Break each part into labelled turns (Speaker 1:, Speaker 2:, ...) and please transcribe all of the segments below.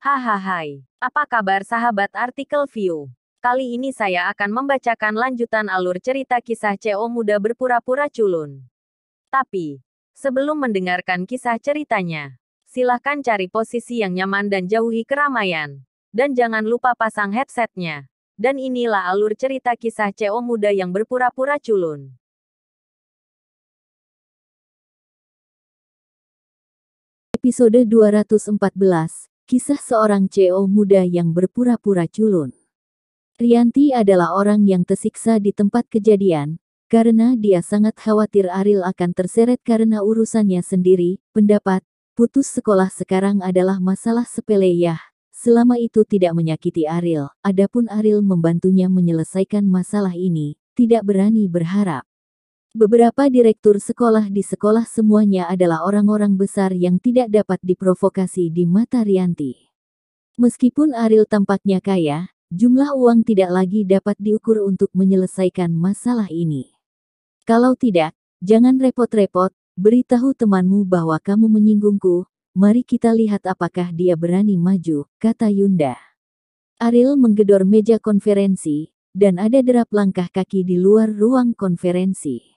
Speaker 1: Hahaha, apa kabar sahabat artikel view? Kali ini saya akan membacakan lanjutan alur cerita kisah CO muda berpura-pura culun. Tapi, sebelum mendengarkan kisah ceritanya, silahkan cari posisi yang nyaman dan jauhi keramaian. Dan jangan lupa pasang headsetnya. Dan inilah alur cerita kisah CO muda yang berpura-pura culun.
Speaker 2: Episode 214, Kisah seorang CEO muda yang berpura-pura culun. Rianti adalah orang yang tersiksa di tempat kejadian, karena dia sangat khawatir Ariel akan terseret karena urusannya sendiri. Pendapat, putus sekolah sekarang adalah masalah sepele ya, selama itu tidak menyakiti Ariel. Adapun Ariel membantunya menyelesaikan masalah ini, tidak berani berharap. Beberapa direktur sekolah di sekolah semuanya adalah orang-orang besar yang tidak dapat diprovokasi di mata Rianti. Meskipun Ariel tampaknya kaya, jumlah uang tidak lagi dapat diukur untuk menyelesaikan masalah ini. Kalau tidak, jangan repot-repot, beritahu temanmu bahwa kamu menyinggungku, mari kita lihat apakah dia berani maju, kata Yunda. Ariel menggedor meja konferensi, dan ada derap langkah kaki di luar ruang konferensi.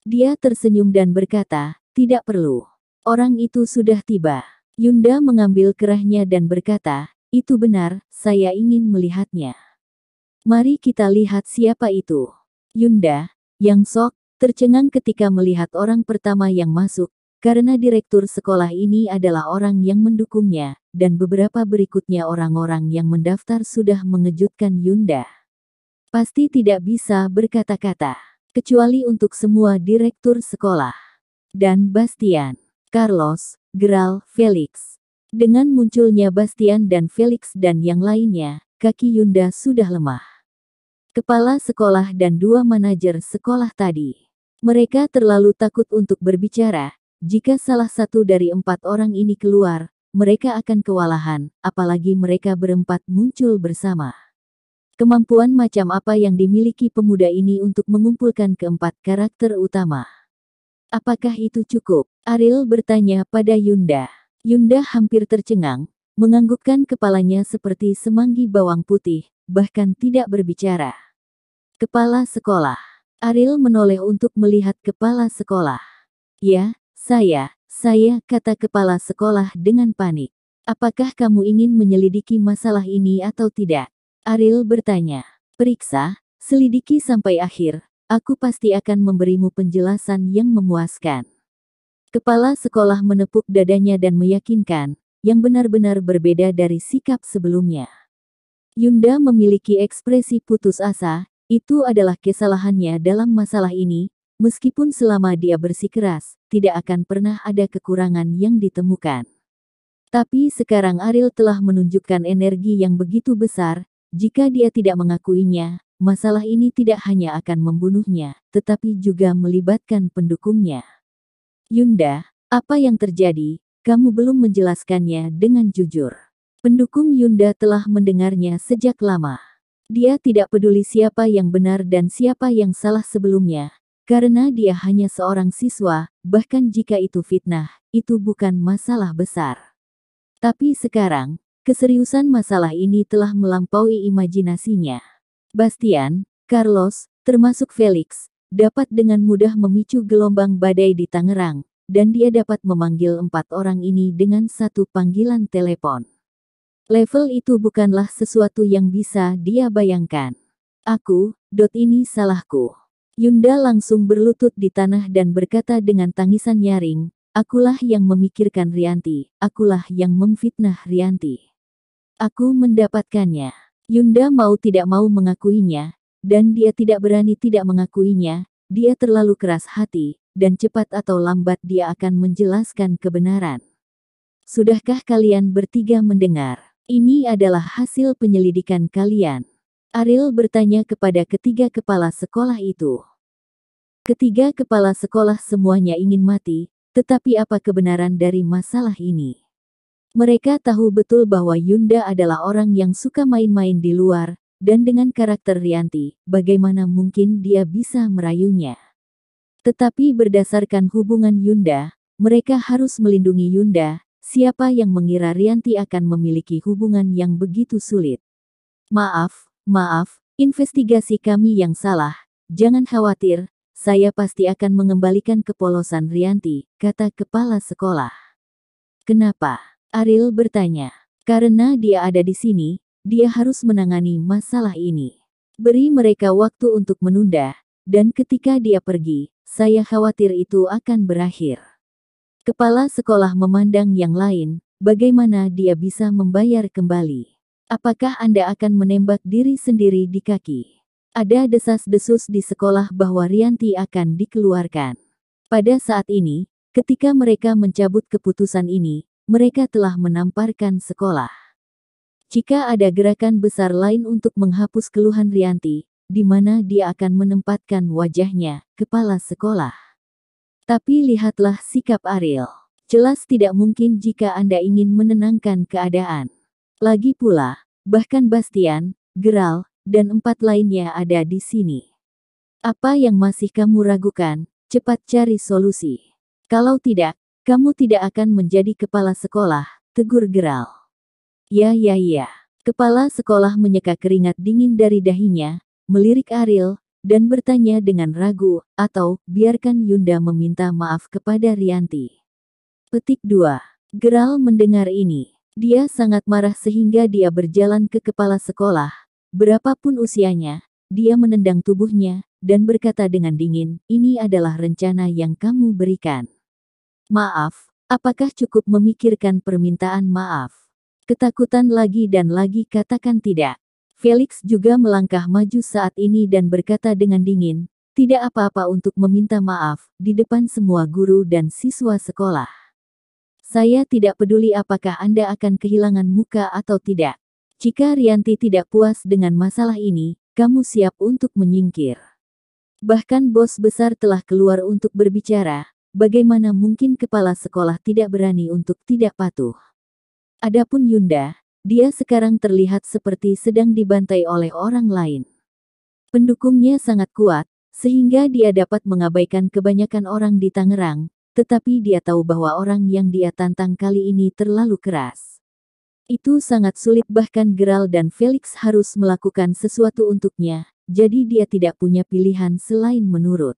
Speaker 2: Dia tersenyum dan berkata, tidak perlu. Orang itu sudah tiba. Yunda mengambil kerahnya dan berkata, itu benar, saya ingin melihatnya. Mari kita lihat siapa itu. Yunda, yang sok, tercengang ketika melihat orang pertama yang masuk, karena direktur sekolah ini adalah orang yang mendukungnya, dan beberapa berikutnya orang-orang yang mendaftar sudah mengejutkan Yunda. Pasti tidak bisa berkata-kata. Kecuali untuk semua direktur sekolah. Dan Bastian, Carlos, Gerald, Felix. Dengan munculnya Bastian dan Felix dan yang lainnya, kaki Yunda sudah lemah. Kepala sekolah dan dua manajer sekolah tadi. Mereka terlalu takut untuk berbicara. Jika salah satu dari 4 orang ini keluar, mereka akan kewalahan, apalagi mereka berempat muncul bersama. Kemampuan macam apa yang dimiliki pemuda ini untuk mengumpulkan keempat karakter utama? Apakah itu cukup? Ariel bertanya pada Yunda. Yunda hampir tercengang, menganggukkan kepalanya seperti semanggi bawang putih, bahkan tidak berbicara. Kepala sekolah. Ariel menoleh untuk melihat kepala sekolah. Ya, saya, kata kepala sekolah dengan panik. Apakah kamu ingin menyelidiki masalah ini atau tidak? Ariel bertanya. Periksa, selidiki sampai akhir, aku pasti akan memberimu penjelasan yang memuaskan. Kepala sekolah menepuk dadanya dan meyakinkan, yang benar-benar berbeda dari sikap sebelumnya. Yunda memiliki ekspresi putus asa, itu adalah kesalahannya dalam masalah ini, meskipun selama dia bersikeras, tidak akan pernah ada kekurangan yang ditemukan. Tapi sekarang Ariel telah menunjukkan energi yang begitu besar. Jika dia tidak mengakuinya, masalah ini tidak hanya akan membunuhnya, tetapi juga melibatkan pendukungnya. Yunda, apa yang terjadi? Kamu belum menjelaskannya dengan jujur. Pendukung Yunda telah mendengarnya sejak lama. Dia tidak peduli siapa yang benar dan siapa yang salah sebelumnya, karena dia hanya seorang siswa, bahkan jika itu fitnah, itu bukan masalah besar. Tapi sekarang, keseriusan masalah ini telah melampaui imajinasinya. Bastian, Carlos, termasuk Felix, dapat dengan mudah memicu gelombang badai di Tangerang, dan dia dapat memanggil 4 orang ini dengan satu panggilan telepon. Level itu bukanlah sesuatu yang bisa dia bayangkan. Ini salahku. Yunda langsung berlutut di tanah dan berkata dengan tangisan nyaring, akulah yang memikirkan Rianti, akulah yang memfitnah Rianti. Aku mendapatkannya. Yunda mau tidak mau mengakuinya, dan dia tidak berani tidak mengakuinya, dia terlalu keras hati, dan cepat atau lambat dia akan menjelaskan kebenaran. Sudahkah kalian bertiga mendengar? Ini adalah hasil penyelidikan kalian. Ariel bertanya kepada ketiga kepala sekolah itu. Ketiga kepala sekolah semuanya ingin mati, tetapi apa kebenaran dari masalah ini? Mereka tahu betul bahwa Yunda adalah orang yang suka main-main di luar, dan dengan karakter Rianti, bagaimana mungkin dia bisa merayunya. Tetapi berdasarkan hubungan Yunda, mereka harus melindungi Yunda, Siapa yang mengira Rianti akan memiliki hubungan yang begitu sulit? Maaf, investigasi kami yang salah. Jangan khawatir, saya pasti akan mengembalikan kepolosan Rianti, kata kepala sekolah. Kenapa? Ariel bertanya. Karena dia ada di sini, dia harus menangani masalah ini. Beri mereka waktu untuk menunda, dan ketika dia pergi, saya khawatir itu akan berakhir. Kepala sekolah memandang yang lain, bagaimana dia bisa membayar kembali. Apakah Anda akan menembak diri sendiri di kaki? Ada desas-desus di sekolah bahwa Rianti akan dikeluarkan. Pada saat ini, ketika mereka mencabut keputusan ini, mereka telah menamparkan sekolah. Jika ada gerakan besar lain untuk menghapus keluhan Rianti, di mana dia akan menempatkan wajahnya, kepala sekolah. Tapi lihatlah sikap Ariel. Jelas tidak mungkin jika Anda ingin menenangkan keadaan. Lagi pula, bahkan Bastian, Gerald, dan 4 lainnya ada di sini. Apa yang masih kamu ragukan? Cepat cari solusi. Kalau tidak, kamu tidak akan menjadi kepala sekolah, tegur Gerald. Ya. Kepala sekolah menyeka keringat dingin dari dahinya, melirik Ariel, dan bertanya dengan ragu, atau, biarkan Yunda meminta maaf kepada Rianti. Petik 2. Gerald mendengar ini. Dia sangat marah sehingga dia berjalan ke kepala sekolah. Berapapun usianya, dia menendang tubuhnya, dan berkata dengan dingin, ini adalah rencana yang kamu berikan. Maaf, apakah cukup memikirkan permintaan maaf? Ketakutan lagi dan lagi katakan tidak. Felix juga melangkah maju saat ini dan berkata dengan dingin, tidak apa-apa untuk meminta maaf, di depan semua guru dan siswa sekolah. Saya tidak peduli apakah Anda akan kehilangan muka atau tidak. Jika Rianti tidak puas dengan masalah ini, kamu siap untuk menyingkir. Bahkan bos besar telah keluar untuk berbicara, bagaimana mungkin kepala sekolah tidak berani untuk tidak patuh. Adapun Yunda, dia sekarang terlihat seperti sedang dibantai oleh orang lain. Pendukungnya sangat kuat, sehingga dia dapat mengabaikan kebanyakan orang di Tangerang, tetapi dia tahu bahwa orang yang dia tantang kali ini terlalu keras. Itu sangat sulit, bahkan Gerald dan Felix harus melakukan sesuatu untuknya, jadi dia tidak punya pilihan selain menurut.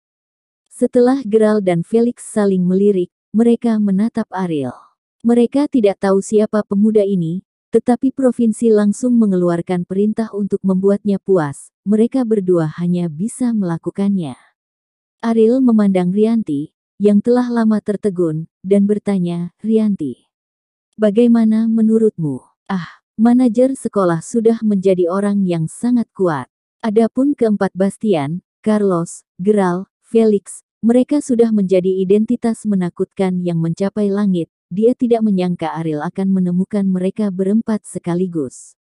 Speaker 2: Setelah Gerald dan Felix saling melirik, mereka menatap Ariel. Mereka tidak tahu siapa pemuda ini, tetapi provinsi langsung mengeluarkan perintah untuk membuatnya puas. Mereka berdua hanya bisa melakukannya. Ariel memandang Rianti, yang telah lama tertegun, dan bertanya, Rianti, bagaimana menurutmu? Manajer sekolah sudah menjadi orang yang sangat kuat. Adapun keempat Bastian, Carlos, Gerald, Felix, mereka sudah menjadi identitas menakutkan yang mencapai langit. Dia tidak menyangka Ariel akan menemukan mereka berempat sekaligus.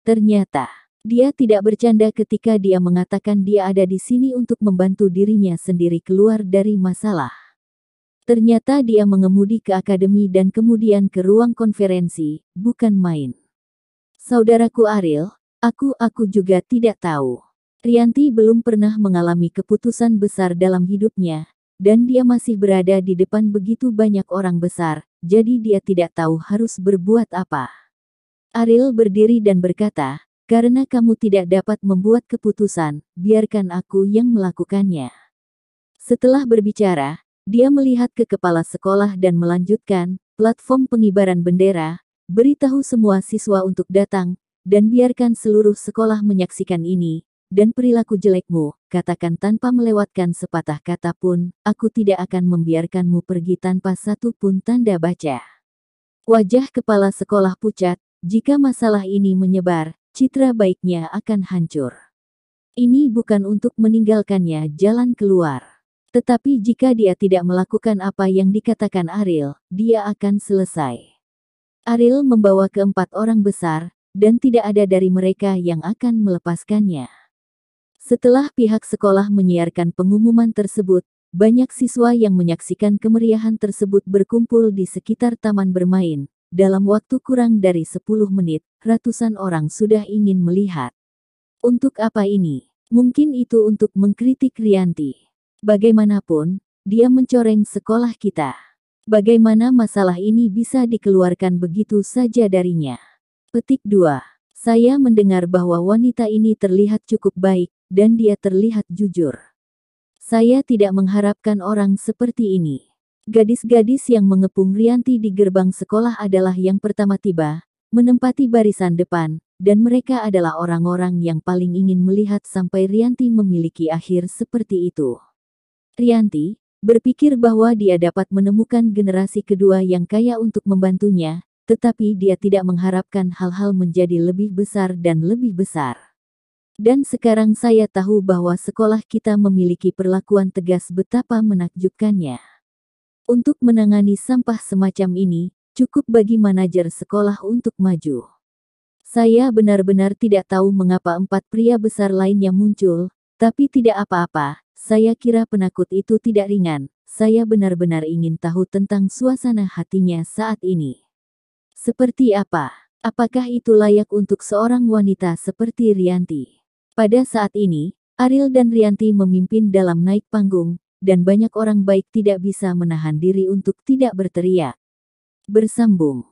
Speaker 2: Ternyata, dia tidak bercanda ketika dia mengatakan dia ada di sini untuk membantu dirinya sendiri keluar dari masalah. Ternyata dia mengemudi ke akademi dan kemudian ke ruang konferensi, bukan main. Saudaraku Ariel, aku juga tidak tahu. Rianti belum pernah mengalami keputusan besar dalam hidupnya, dan dia masih berada di depan begitu banyak orang besar, jadi dia tidak tahu harus berbuat apa. Ariel berdiri dan berkata, karena kamu tidak dapat membuat keputusan, biarkan aku yang melakukannya. Setelah berbicara, dia melihat ke kepala sekolah dan melanjutkan, platform pengibaran bendera, beritahu semua siswa untuk datang, dan biarkan seluruh sekolah menyaksikan ini, dan perilaku jelekmu, katakan tanpa melewatkan sepatah kata pun, aku tidak akan membiarkanmu pergi tanpa satu pun tanda baca. Wajah kepala sekolah pucat, jika masalah ini menyebar, citra baiknya akan hancur. Ini bukan untuk meninggalkannya jalan keluar. Tetapi jika dia tidak melakukan apa yang dikatakan Ariel, dia akan selesai. Ariel membawa keempat orang besar, dan tidak ada dari mereka yang akan melepaskannya. Setelah pihak sekolah menyiarkan pengumuman tersebut, banyak siswa yang menyaksikan kemeriahan tersebut berkumpul di sekitar taman bermain. Dalam waktu kurang dari 10 menit, ratusan orang sudah ingin melihat. Untuk apa ini? Mungkin itu untuk mengkritik Rianti. Bagaimanapun, dia mencoreng sekolah kita. Bagaimana masalah ini bisa dikeluarkan begitu saja darinya? Petik 2. Saya mendengar bahwa wanita ini terlihat cukup baik, dan dia terlihat jujur. Saya tidak mengharapkan orang seperti ini. Gadis-gadis yang mengepung Rianti di gerbang sekolah adalah yang pertama tiba, menempati barisan depan, dan mereka adalah orang-orang yang paling ingin melihat sampai Rianti memiliki akhir seperti itu. Rianti berpikir bahwa dia dapat menemukan generasi kedua yang kaya untuk membantunya, tetapi dia tidak mengharapkan hal-hal menjadi lebih besar dan lebih besar. Dan sekarang saya tahu bahwa sekolah kita memiliki perlakuan tegas betapa menakjubkannya. Untuk menangani sampah semacam ini, cukup bagi manajer sekolah untuk maju. Saya benar-benar tidak tahu mengapa 4 pria besar lainnya muncul, tapi tidak apa-apa. Saya kira penakut itu tidak ringan. Saya benar-benar ingin tahu tentang suasana hatinya saat ini. Seperti apa? Apakah itu layak untuk seorang wanita seperti Rianti? Pada saat ini, Ariel dan Rianti memimpin dalam naik panggung, dan banyak orang baik tidak bisa menahan diri untuk tidak berteriak. Bersambung.